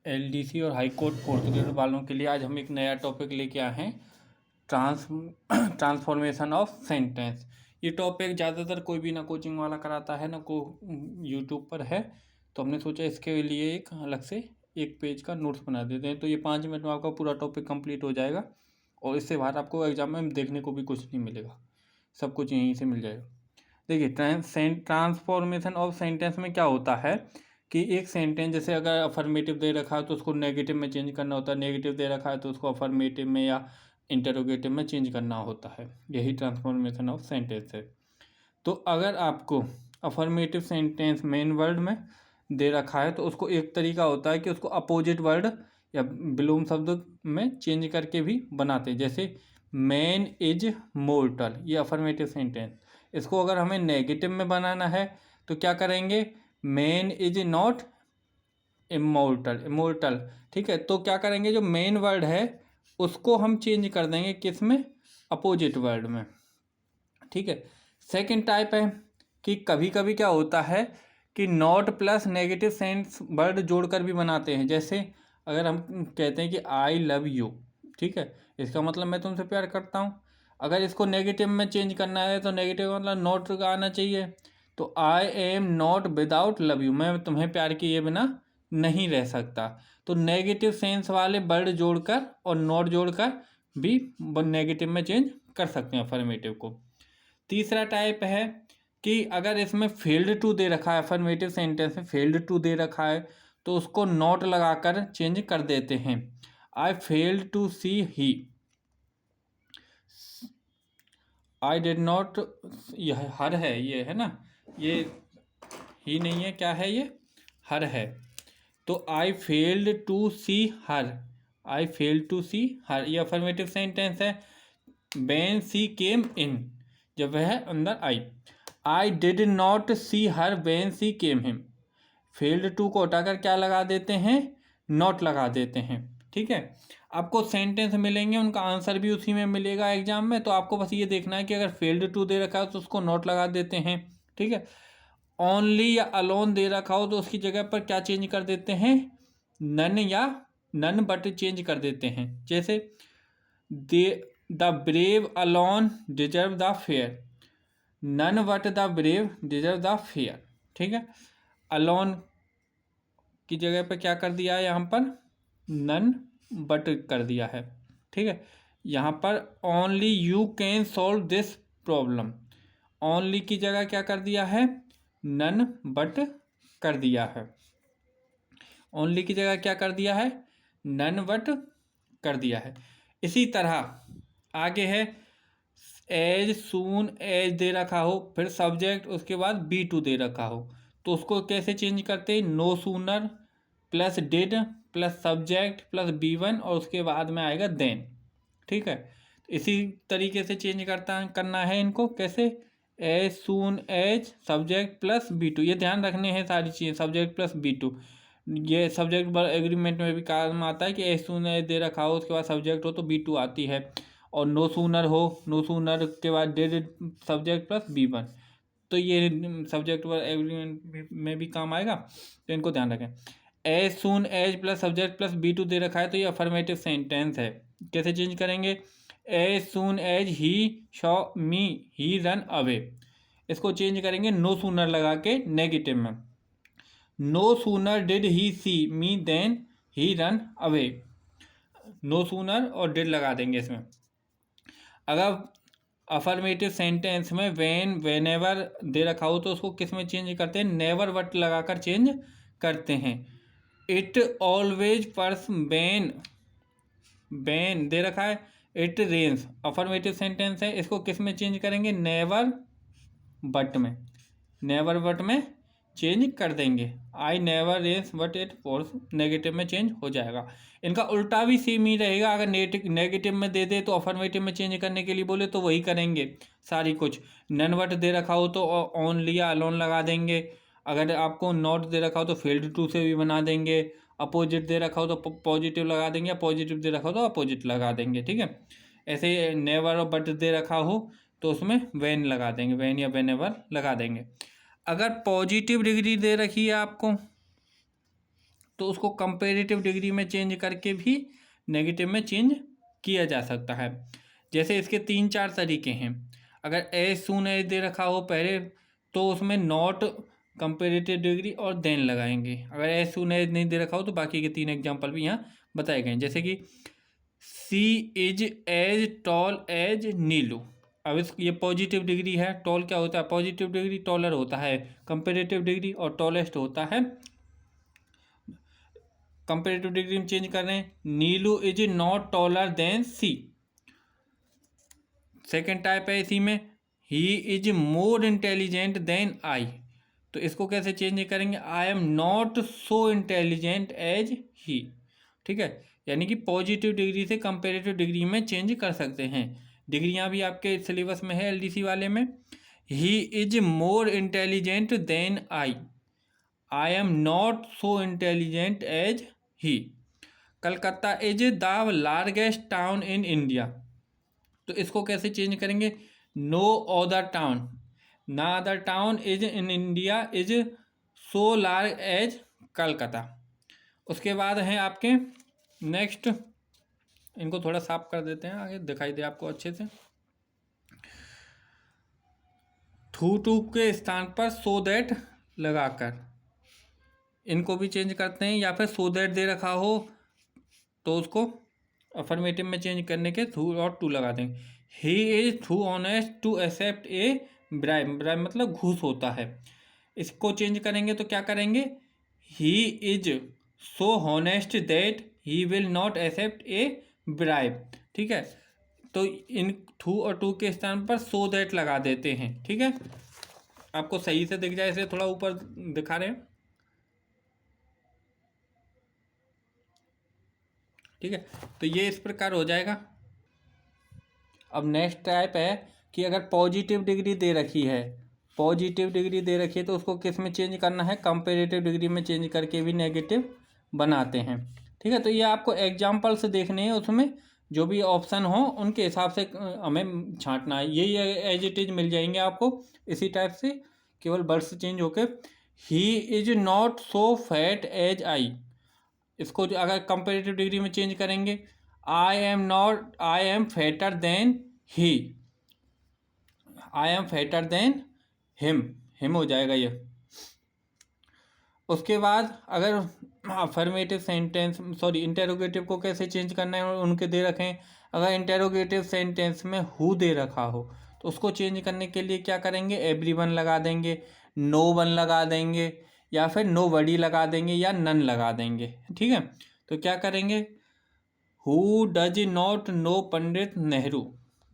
LDC और high court fourth grade वालों के लिए आज हम एक नया टॉपिक लेके आए हैं, ट्रांसफॉर्मेशन ऑफ सेंटेंस। ये टॉपिक ज़्यादातर कोई भी ना कोचिंग वाला कराता है ना को यूट्यूब पर है, तो हमने सोचा इसके लिए एक अलग से एक पेज का नोट्स बना देते हैं। तो ये 5 मिनट में आपका पूरा टॉपिक कंप्लीट हो जाएगा और इससे बाहर आपको एग्जाम में देखने को भी कुछ नहीं मिलेगा, सब कुछ यहीं से मिल जाएगा। देखिए, ट्रांसफॉर्मेशन ऑफ सेंटेंस में क्या होता है कि एक सेंटेंस जैसे अगर अफर्मेटिव दे रखा है तो उसको नेगेटिव में चेंज करना होता है, नेगेटिव दे रखा है तो उसको अफर्मेटिव में या इंटरोगेटिव में चेंज करना होता है। यही ट्रांसफॉर्मेशन ऑफ सेंटेंस है। तो अगर आपको अफर्मेटिव सेंटेंस मेन वर्ड में दे रखा है तो उसको एक तरीका होता है कि उसको अपोजिट वर्ड या विलोम शब्द में चेंज करके भी बनाते हैं। जैसे मैन इज मोर्टल, ये अफर्मेटिव सेंटेंस। इसको अगर हमें नेगेटिव में बनाना है तो क्या करेंगे, मैन इज नॉट इमोर्टल। ठीक है, तो क्या करेंगे, जो मेन वर्ड है उसको हम चेंज कर देंगे किस में, अपोजिट वर्ड में। ठीक है। सेकंड टाइप है कि कभी कभी क्या होता है कि not plus negative sense word जोड़कर भी बनाते हैं। जैसे अगर हम कहते हैं कि आई लव यू, ठीक है, इसका मतलब मैं तुमसे प्यार करता हूँ। अगर इसको नेगेटिव में चेंज करना है तो नेगेटिव मतलब नॉट का आना चाहिए। तो आई am not without love you, मैं तुम्हें प्यार किए बिना नहीं रह सकता। तो नेगेटिव सेंस वाले वर्ड जोड़कर और नॉट जोड़कर भी नेगेटिव में चेंज कर सकते हैं अफर्मेटिव को। तीसरा टाइप है कि अगर इसमें फेल्ड टू दे रखा है, अफर्मेटिव सेंटेंस में फेल्ड टू दे रखा है तो उसको नॉट लगाकर चेंज कर देते हैं। I failed to see he, I did not, यह हर है, ये है ना, ये ही नहीं है, क्या है ये, हर है। तो I failed to see her, I failed to see her, ये अफर्मेटिव सेंटेंस है। व्हेन सी केम इन, जब वह अंदर आई। I did not see her when she came him, failed to को हटाकर क्या लगा देते हैं, नॉट लगा देते हैं। ठीक है, आपको सेंटेंस मिलेंगे, उनका आंसर भी उसी में मिलेगा एग्जाम में। तो आपको बस ये देखना है कि अगर फेल्ड टू दे रखा है तो उसको नॉट लगा देते हैं। ठीक है, ओनली या अलोन दे रखा हो तो उसकी जगह पर क्या चेंज कर देते हैं, नन या नन बट चेंज कर देते हैं। जैसे they the brave alone deserve the fair, none but the brave deserve the fair. ठीक है, अलोन की जगह पे क्या कर दिया है, यहाँ पर नन बट कर दिया है। ठीक है, यहाँ पर only you can solve this problem, only की जगह क्या कर दिया है, नन बट कर दिया है। ओनली की जगह क्या कर दिया है, नन बट कर दिया है। इसी तरह आगे है एज सून एज दे रखा हो, फिर सब्जेक्ट, उसके बाद बी टू दे रखा हो, तो उसको कैसे चेंज करते हैं, no sooner plus did plus subject plus V one और उसके बाद में आएगा देन। ठीक है, इसी तरीके से चेंज करना है इनको। कैसे, as soon as subject plus V two, ये ध्यान रखने हैं सारी चीज़ें, सब्जेक्ट प्लस बी टू। ये सब्जेक्ट एग्रीमेंट में भी काम आता है कि एज सून एज दे रखा हो, उसके बाद सब्जेक्ट हो तो बी टू आती है। और नो सूनर हो, नो सूनर के बाद did subject plus V one, तो ये सब्जेक्ट वर्ब एग्रीमेंट में भी काम आएगा, तो इनको ध्यान रखें। As soon as plus subject plus V two दे रखा है तो ये अफर्मेटिव सेंटेंस है। कैसे चेंज करेंगे, as soon as he saw me he run away, इसको चेंज करेंगे नो सूनर लगा के नेगेटिव में। No sooner did he see me then he run away, no sooner और डिड लगा देंगे इसमें। अगर अफर्मेटिव सेंटेंस में वेन वेनेवर दे रखा हो तो उसको किस में चेंज करते हैं, नेवर वट लगाकर चेंज करते हैं। It always purse when, when they रखा है, इट रेन्स, अफर्मेटिव सेंटेंस है, इसको किस में चेंज करेंगे, नेवर बट में, नेवर बट में चेंज कर देंगे। I never rains but it pours, negative में चेंज हो जाएगा। इनका उल्टा भी सेम ही रहेगा, अगर नेगेटिव में दे दे तो अफर्मेटिव में चेंज करने के लिए बोले तो वही करेंगे सारी कुछ। नन वट दे रखा हो तो ओनली या अलोन लगा देंगे। अगर आपको नॉट दे रखा हो तो फेल्ड टू से भी बना देंगे। अपोजिट दे रखा हो तो पॉजिटिव लगा देंगे, पॉजिटिव दे रखा हो तो अपोजिट लगा देंगे। ठीक है, ऐसे नेवर और बट दे रखा हो तो उसमें वेन लगा देंगे, वेन या वेनेवर लगा देंगे। अगर पॉजिटिव डिग्री दे रखी है आपको तो उसको कंपेरेटिव डिग्री में चेंज करके भी नेगेटिव में चेंज किया जा सकता है। जैसे इसके 3-4 तरीके हैं। अगर एज सून एज दे रखा हो पहले, तो उसमें नॉट कंपेरेटिव डिग्री और देन लगाएंगे। अगर एज सून एज नहीं दे रखा हो तो बाकी के 3 एग्जाम्पल भी यहाँ बताए गए हैं। जैसे कि सी इज एज टॉल एज नीलू। अब ये पॉजिटिव डिग्री है। टॉल क्या होता है? Positive degree. टॉलर होता है कंपेरेटिव डिग्री और टॉलेस्ट होता है कंपेरेटिव डिग्री में चेंज कर रहे हैं। Neelu is not taller than C. Second type है इसी में, he is more intelligent than I. तो इसको कैसे चेंज करेंगे? I am not so intelligent as he. ठीक है, यानी कि पॉजिटिव डिग्री से कंपेरेटिव डिग्री में चेंज कर सकते हैं। डिग्रियां भी आपके सिलेबस में है एलडीसी वाले में। He is more intelligent than I am not so intelligent as he. Calcutta is the largest town in India. तो इसको कैसे चेंज करेंगे? No other town, no other town is in India is so large as Calcutta. उसके बाद है आपके next, इनको थोड़ा साफ कर देते हैं आगे दिखाई दे आपको अच्छे से। टू के स्थान पर सो दैट लगाकर इनको भी चेंज करते हैं, या फिर सो दैट दे रखा हो तो उसको अफर्मेटिव में चेंज करने के थ्रू और टू लगा देंगे। He is too honest to accept a bribe. Bribe मतलब घूस होता है। इसको चेंज करेंगे तो क्या करेंगे? He is so honest that he will not accept a bribe. ठीक है, तो इन टू और टू के स्थान पर सो दैट लगा देते हैं। ठीक है, आपको सही से दिख जाए, इसे थोड़ा ऊपर दिखा रहे हैं। ठीक है, तो ये इस प्रकार हो जाएगा। अब नेक्स्ट टाइप है कि अगर पॉजिटिव डिग्री दे रखी है, पॉजिटिव डिग्री दे रखी है तो उसको किस में चेंज करना है? कंपेरेटिव डिग्री में चेंज करके भी नेगेटिव बनाते हैं। ठीक है, तो ये आपको एग्जाम्पल से देखने हैं, उसमें जो भी ऑप्शन हो उनके हिसाब से हमें छांटना है। यही एज इट इज मिल जाएंगे आपको इसी टाइप से, केवल वर्ड्स चेंज होके। He is not so fat as I. इसको अगर कंपेरेटिव डिग्री में चेंज करेंगे, I am fatter than he, I am fatter than him हो जाएगा ये। उसके बाद अगर अफर्मेटिव सेंटेंस इंटेरोगेटिव को कैसे चेंज करना है उनके दे रखें। अगर इंटेरोगेटिव सेंटेंस में हु दे रखा हो तो उसको चेंज करने के लिए क्या करेंगे? एवरीवन लगा देंगे, नो वन लगा देंगे, या फिर नो बडी लगा देंगे, या नन लगा देंगे। ठीक है, तो क्या करेंगे? Who does not know Pandit Nehru.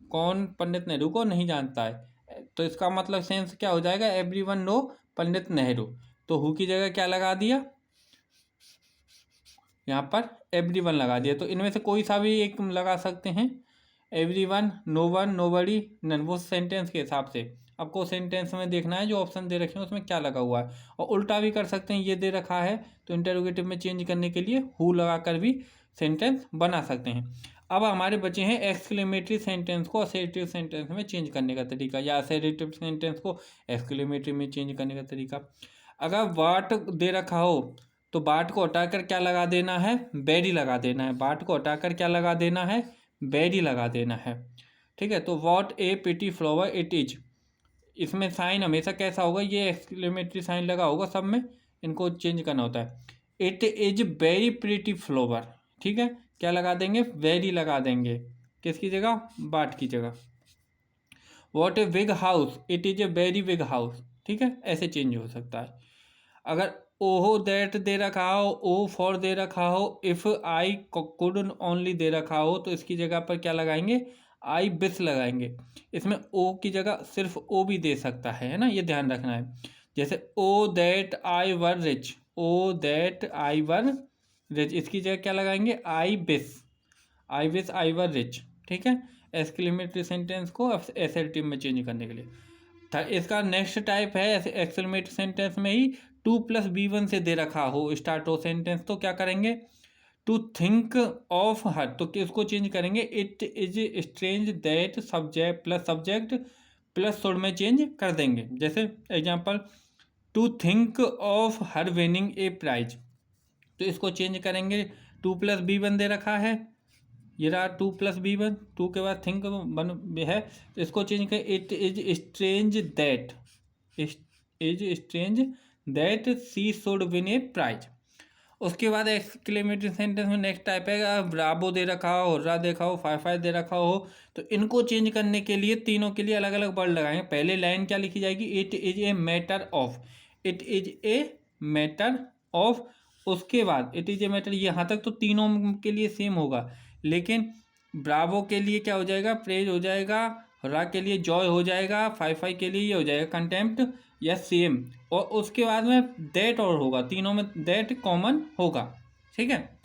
कौन पंडित नेहरू को नहीं जानता है? तो इसका मतलब सेंस क्या हो जाएगा? Everyone no Pandit Nehru. तो हु की जगह क्या लगा दिया? यहाँ पर एवरीवन लगा दिया। तो इनमें से कोई सा भी एक लगा सकते हैं, everyone, no one, nobody, none. वो सेंटेंस के हिसाब से आपको सेंटेंस में देखना है जो ऑप्शन दे रखे हैं उसमें क्या लगा हुआ है। और उल्टा भी कर सकते हैं, ये दे रखा है तो इंटेरोगेटिव में चेंज करने के लिए हु लगा कर भी सेंटेंस बना सकते हैं। अब हमारे बचे हैं एक्सक्लेमेटरी सेंटेंस को असर्टिव सेंटेंस में चेंज करने का तरीका, या असर्टिव सेंटेंस को एक्सक्लेमेटरी में चेंज करने का तरीका। अगर वाट दे रखा हो तो बाट को हटाकर क्या लगा देना है? बेडी लगा देना है। बाट को हटाकर क्या लगा देना है? बेडी लगा देना है। ठीक है, तो what a pity flower it is. इसमें साइन हमेशा कैसा होगा? ये एक्सक्लेमेटरी साइन लगा होगा सब में, इनको चेंज करना होता है। It is very pretty flower. ठीक है, क्या लगा देंगे? वेरी लगा देंगे। किसकी जगह? बाट की जगह। What a big house, it is a very big house. ठीक है, ऐसे चेंज हो सकता है। अगर ओहो दैट दे रखा हो, ओ फॉर दे रखा हो, if I could only they रखा हो तो इसकी जगह पर क्या लगाएंगे? आई विश लगाएंगे। इसमें ओ की जगह सिर्फ ओ भी दे सकता है ना, ये ध्यान रखना है। जैसे O that I were rich, O that I were rich, इसकी जगह क्या लगाएंगे? I wish I were rich. ठीक है, एक्सक्लेमेटरी सेंटेंस को एसर्टिव में चेंज करने के लिए। इसका नेक्स्ट टाइप है एक्सक्लेमेटरी सेंटेंस में ही 2+B1 से दे रखा हो स्टार्ट हो सेंटेंस, तो क्या करेंगे? टू थिंक ऑफ हर, तो इसको चेंज करेंगे it is strange that subject plus should में चेंज कर देंगे। जैसे example, to think of her winning a prize. तो इसको चेंज करेंगे, 2+B1 दे रखा है, ये रहा 2+B1, 2 के बाद थिंक बन है, तो इसको चेंज कर, it is strange that she should win a prize. उसके बाद एक्सक्लेमेटरी सेंटेंस में नेक्स्ट टाइप है, ब्रावो दे रखा हो, हुर्रा देखा हो, 5 दे रखा हो, तो इनको चेंज करने के लिए तीनों के लिए अलग अलग वर्ड लगाएंगे। पहले लाइन क्या लिखी जाएगी, it is a matter of, it is a matter of. उसके बाद इट इज ए मैटर, यहाँ तक तो तीनों के लिए सेम होगा, लेकिन ब्रावो के लिए क्या हो जाएगा, प्रेज हो जाएगा, हुर्रा के लिए जॉय हो जाएगा, 5 के लिए ये हो जाएगा कंटेम्प्ट या सेम, और उसके बाद में दैट और होगा, तीनों में दैट कॉमन होगा, ठीक है।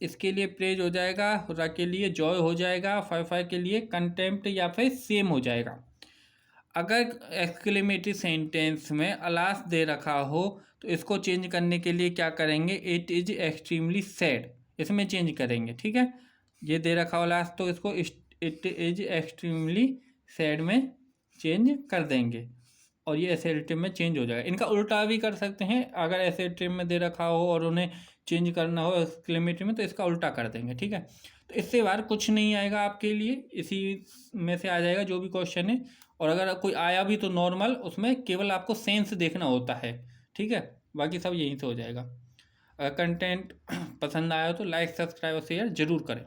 इसके लिए प्रेज हो जाएगा, हुर्रा के लिए जॉय हो जाएगा, 5 के लिए कंटेम्प्ट या फिर सेम हो जाएगा। अगर एक्सक्लेमेटरी सेंटेंस में अलास दे रखा हो तो इसको चेंज करने के लिए क्या करेंगे, इट इज एक्सट्रीमली सैड, इसमें चेंज करेंगे, ठीक है। ये दे रखा हो अलास, तो इसको इट इज एक्सट्रीमली सैड में चेंज कर देंगे, और ये एसेटिव में चेंज हो जाएगा। इनका उल्टा भी कर सकते हैं, अगर एसेटिव में दे रखा हो और उन्हें चेंज करना हो एक्सक्लेमेटरी में, तो इसका उल्टा कर देंगे, ठीक है। तो इससे बाहर कुछ नहीं आएगा आपके लिए, इसी में से आ जाएगा जो भी क्वेश्चन है, और अगर कोई आया भी तो नॉर्मल, उसमें केवल आपको सेंस देखना होता है, ठीक है, बाकी सब यहीं से हो जाएगा। अगर कंटेंट पसंद आया हो तो लाइक, सब्सक्राइब और शेयर जरूर करें।